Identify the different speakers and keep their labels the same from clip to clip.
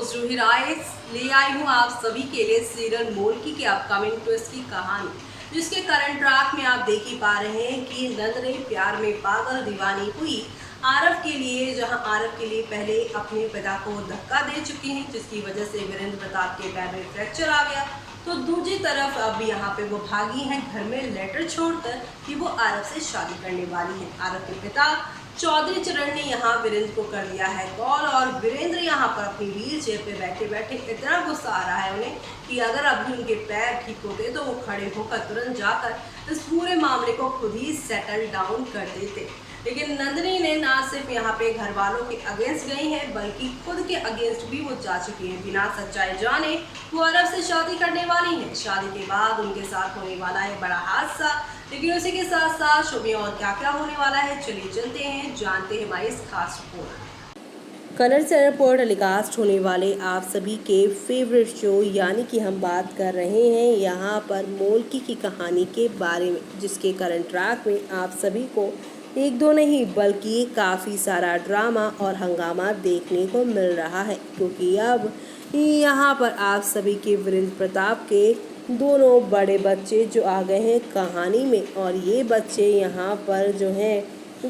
Speaker 1: Host जूही राय ले आई हूँ आप सभी के लिए सीरियल मोल्की के अपकमिंग ट्विस्ट की कहानी, जिसके करंट ट्रैक में आप देख ही पा रहे हैं कि नंदनी प्यार में पागल दीवानी हुई आरव के लिए, जहां आरव के लिए पहले अपने पिता को धक्का दे चुकी हैं, जिसकी वजह से वीरेंद्र प्रताप के पैर में फ्रैक्चर आ गया। तो दूसरी तरफ अब यहाँ पे वो भागी हैं घर में लेटर छोड़कर कि वो आरव से शादी करने वाली हैं। आरव के पिता चौधरी चरण ने यहाँ वीरेंद्र को कर लिया है कॉल, और वीरेंद्र यहाँ पर अपनी व्हील चेयर पे बैठे बैठे इतना गुस्सा आ रहा है उन्हें कि अगर अभी उनके पैर ठीक होते तो वो खड़े होकर तुरंत जाकर इस पूरे मामले को खुद ही सेटल डाउन कर देते। लेकिन नंदिनी ने ना सिर्फ यहाँ पे घर वालों के अगेंस्ट गई है, बल्कि खुद के अगेंस्ट भी वो जा चुकी है। बिना सच्चाई जाने वो आरव से शादी करने वाली हैं। शादी के बाद उनके साथ होने वाला है बड़ा हादसा, लेकिन उसी के साथ साथ शो में और क्या क्या होने वाला है, चलिए चलते हैं, जानते हैं हमारी इस खास रिपोर्ट। कन्नड़ चैनल पर टेलीकास्ट होने वाले आप सभी के फेवरेट शो यानी कि हम बात कर रहे हैं यहाँ पर मोल्की की कहानी के बारे में, जिसके करंट ट्रैक में आप सभी को एक दो नहीं बल्कि काफ़ी सारा ड्रामा और हंगामा देखने को मिल रहा है, क्योंकि अब यहाँ पर आप सभी के वीरेंद्र प्रताप के दोनों बड़े बच्चे जो आ गए हैं कहानी में, और ये बच्चे यहाँ पर जो हैं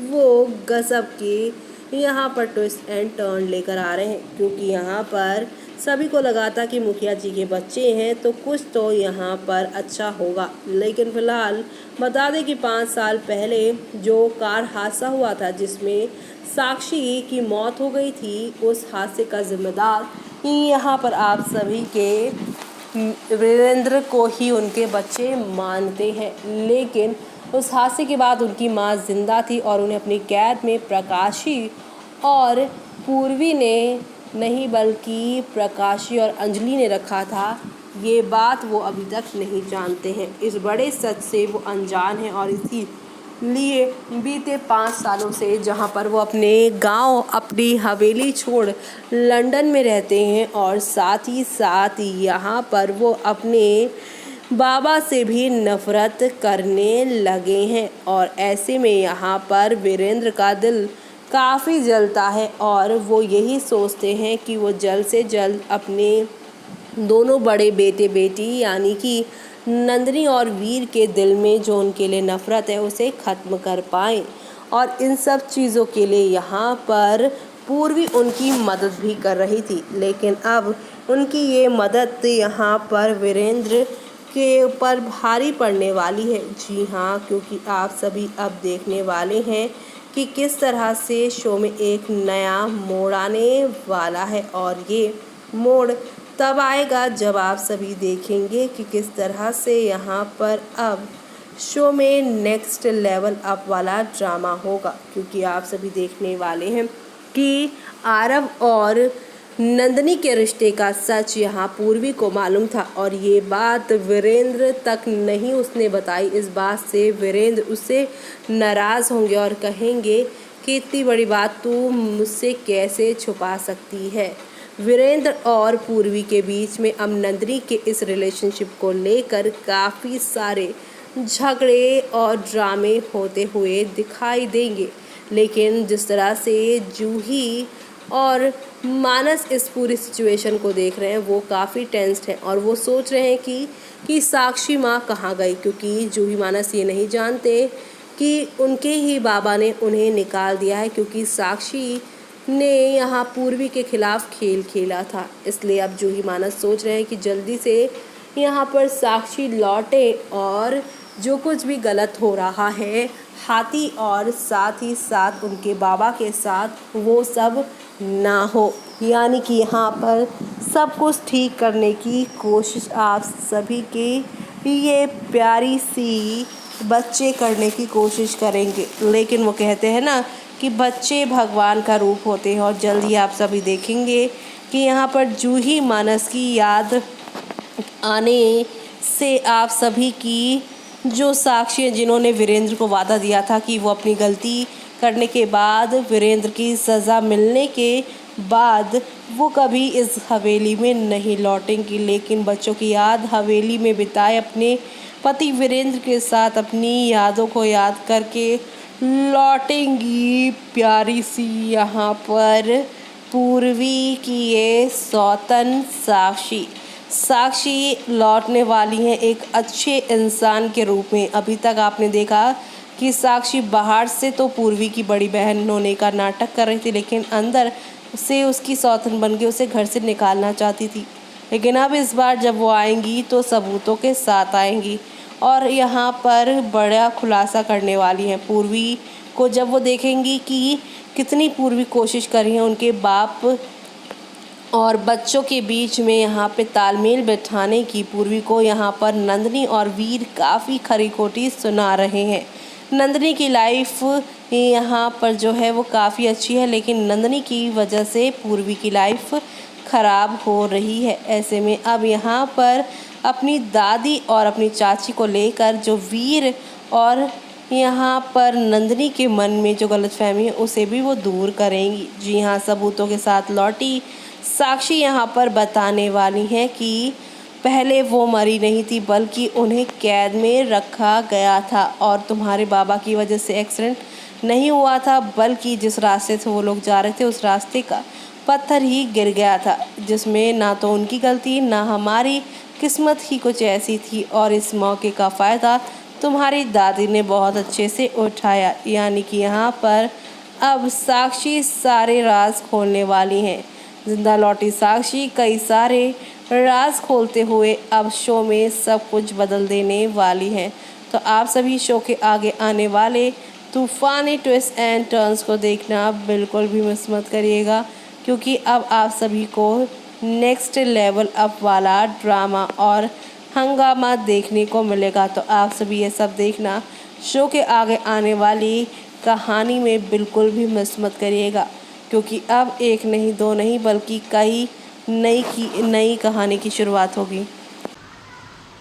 Speaker 1: वो गजब के यहाँ पर ट्विस्ट एंड टर्न लेकर आ रहे हैं। क्योंकि यहाँ पर सभी को लगा था कि मुखिया जी के बच्चे हैं तो कुछ तो यहाँ पर अच्छा होगा, लेकिन फिलहाल बता दें कि 5 साल पहले जो कार हादसा हुआ था जिसमें साक्षी की मौत हो गई थी, उस हादसे का जिम्मेदार यहाँ पर आप सभी के वीरेंद्र को ही उनके बच्चे मानते हैं। लेकिन उस हादसे के बाद उनकी मां जिंदा थी और उन्हें अपनी कैद में प्रकाशी और पूर्वी ने नहीं बल्कि प्रकाशी और अंजलि ने रखा था। ये बात वो अभी तक नहीं जानते हैं। इस बड़े सच से वो अनजान हैं और इसी लिए बीते 5 सालों से जहाँ पर वो अपने गांव अपनी हवेली छोड़ लंदन में रहते हैं और साथ ही साथ यहाँ पर वो अपने बाबा से भी नफरत करने लगे हैं। और ऐसे में यहाँ पर वीरेंद्र का दिल काफ़ी जलता है और वो यही सोचते हैं कि वो जल्द से जल्द अपने दोनों बड़े बेटे बेटी यानी कि नंदिनी और वीर के दिल में जो उनके लिए नफ़रत है उसे ख़त्म कर पाएँ। और इन सब चीज़ों के लिए यहाँ पर पूर्वी उनकी मदद भी कर रही थी, लेकिन अब उनकी ये मदद यहाँ पर वीरेंद्र के ऊपर भारी पड़ने वाली है। जी हाँ, क्योंकि आप सभी अब देखने वाले हैं कि किस तरह से शो में एक नया मोड़ आने वाला है, और ये मोड़ तब आएगा जब आप सभी देखेंगे कि किस तरह से यहाँ पर अब शो में नेक्स्ट लेवल अप वाला ड्रामा होगा। क्योंकि आप सभी देखने वाले हैं कि आरव और नंदिनी के रिश्ते का सच यहाँ पूर्वी को मालूम था, और ये बात वीरेंद्र तक नहीं उसने बताई। इस बात से वीरेंद्र उससे नाराज़ होंगे और कहेंगे कि इतनी बड़ी बात तू मुझसे कैसे छुपा सकती है। वीरेंद्र और पूर्वी के बीच में अब नंदिनी के इस रिलेशनशिप को लेकर काफ़ी सारे झगड़े और ड्रामे होते हुए दिखाई देंगे। लेकिन जिस तरह से जूही और मानस इस पूरी सिचुएशन को देख रहे हैं वो काफ़ी टेंस्ड हैं और वो सोच रहे हैं कि साक्षी माँ कहाँ गई, क्योंकि जूही मानस ये नहीं जानते कि उनके ही बाबा ने उन्हें निकाल दिया है, क्योंकि साक्षी ने यहाँ पूर्वी के खिलाफ खेल खेला था। इसलिए अब जूही मानस सोच रहे हैं कि जल्दी से यहाँ पर साक्षी लौटे और जो कुछ भी गलत हो रहा है हाथी और साथ ही साथ उनके बाबा के साथ वो सब ना हो, यानी कि यहाँ पर सब कुछ ठीक करने की कोशिश आप सभी के ये प्यारी सी बच्चे करने की कोशिश करेंगे। लेकिन वो कहते हैं ना कि बच्चे भगवान का रूप होते हैं, और जल्द ही आप सभी देखेंगे कि यहाँ पर जूही मानस की याद आने से आप सभी की जो साक्षी हैं जिन्होंने वीरेंद्र को वादा दिया था कि वो अपनी गलती करने के बाद वीरेंद्र की सज़ा मिलने के बाद वो कभी इस हवेली में नहीं लौटेंगी, लेकिन बच्चों की याद हवेली में बिताए अपने पति वीरेंद्र के साथ अपनी यादों को याद करके लौटेंगी प्यारी सी यहाँ पर पूर्वी की ये सौतन साक्षी लौटने वाली हैं एक अच्छे इंसान के रूप में। अभी तक आपने देखा कि साक्षी बाहर से तो पूर्वी की बड़ी बहन होने का नाटक कर रही थी, लेकिन अंदर से उसकी सौतन बन के उसे घर से निकालना चाहती थी। लेकिन अब इस बार जब वो आएंगी तो सबूतों के साथ आएंगी और यहाँ पर बड़ा खुलासा करने वाली हैं। पूर्वी को जब वो देखेंगी कि कितनी पूर्वी कोशिश कर रही है उनके बाप और बच्चों के बीच में यहाँ पे तालमेल बैठाने की, पूर्वी को यहाँ पर नंदिनी और वीर काफ़ी खरी खोटी सुना रहे हैं। नंदिनी की लाइफ यहाँ पर जो है वो काफ़ी अच्छी है, लेकिन नंदिनी की वजह से पूर्वी की लाइफ ख़राब हो रही है। ऐसे में अब यहाँ पर अपनी दादी और अपनी चाची को लेकर जो वीर और यहाँ पर नंदिनी के मन में जो गलतफहमी है उसे भी वो दूर करेंगी। जी हाँ, सबूतों के साथ लौटी साक्षी यहाँ पर बताने वाली हैं कि पहले वो मरी नहीं थी बल्कि उन्हें कैद में रखा गया था और तुम्हारे बाबा की वजह से एक्सीडेंट नहीं हुआ था, बल्कि जिस रास्ते से वो लोग जा रहे थे उस रास्ते का पत्थर ही गिर गया था, जिसमें ना तो उनकी गलती ना हमारी किस्मत ही कुछ ऐसी थी और इस मौके का फ़ायदा तुम्हारी दादी ने बहुत अच्छे से उठाया। यानी कि यहाँ पर अब साक्षी सारे राज खोलने वाली हैं। जिंदा लौटी साक्षी कई सारे राज खोलते हुए अब शो में सब कुछ बदल देने वाली हैं। तो आप सभी शो के आगे आने वाले तूफ़ानी ट्विस्ट एंड टर्न्स को देखना बिल्कुल भी मिस मत करिएगा, क्योंकि अब आप सभी को नेक्स्ट लेवल अप वाला ड्रामा और हंगामा देखने को मिलेगा। तो आप सभी ये सब देखना शो के आगे आने वाली कहानी में बिल्कुल भी मिस मत करिएगा, क्योंकि अब एक नहीं दो नहीं बल्कि कई नई कहानी की शुरुआत होगी।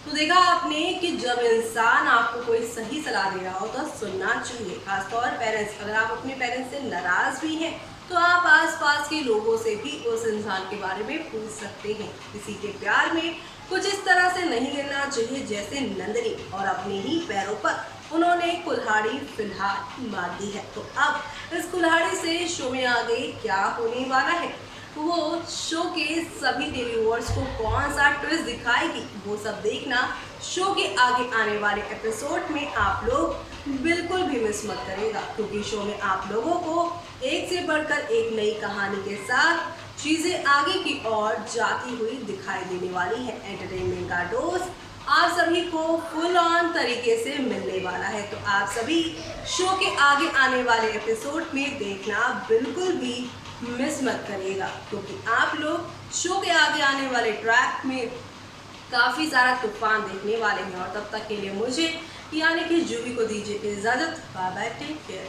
Speaker 1: तो देखा आपने कि जब इंसान आपको कोई सही सलाह दे रहा हो तो सुनना चाहिए। खासतौर पेरेंट्स, अगर आप अपने पेरेंट्स से नाराज भी हैं तो आप आसपास के लोगों से भी उस इंसान के बारे में पूछ सकते हैं। किसी के प्यार में कुछ इस तरह से नहीं गिरना चाहिए जैसे नंदिनी, और अपने ही पैरों पर उन्होंने कुल्हाड़ी फिलहाल मार दी है। तो अब इस कुल्हाड़ी से शो में आगे क्या होने वाला है, वो शो के सभी टीवी व्यूअर्स को कौन सा ट्विस्ट दिखाएगी, वो सब देखना शो के आगे आने वाले एपिसोड में आप लोग बिल्कुल भी मिस मत करिएगा, क्योंकि शो में आप लोगों को एक से बढ़कर एक नई कहानी के साथ चीज़ें आगे की ओर जाती हुई दिखाई देने वाली है। एंटरटेनमेंट का डोज आप सभी को फुल ऑन तरीके से मिलने वाला है। तो आप सभी शो के आगे आने वाले एपिसोड में देखना बिल्कुल भी मिस मत करिएगा, क्योंकि आप लोग शो के आगे आने वाले ट्रैक में काफ़ी सारा तूफान देखने वाले हैं। और तब तक के लिए मुझे यानी कि जूही को दीजिए इजाज़त। Bye bye, take care.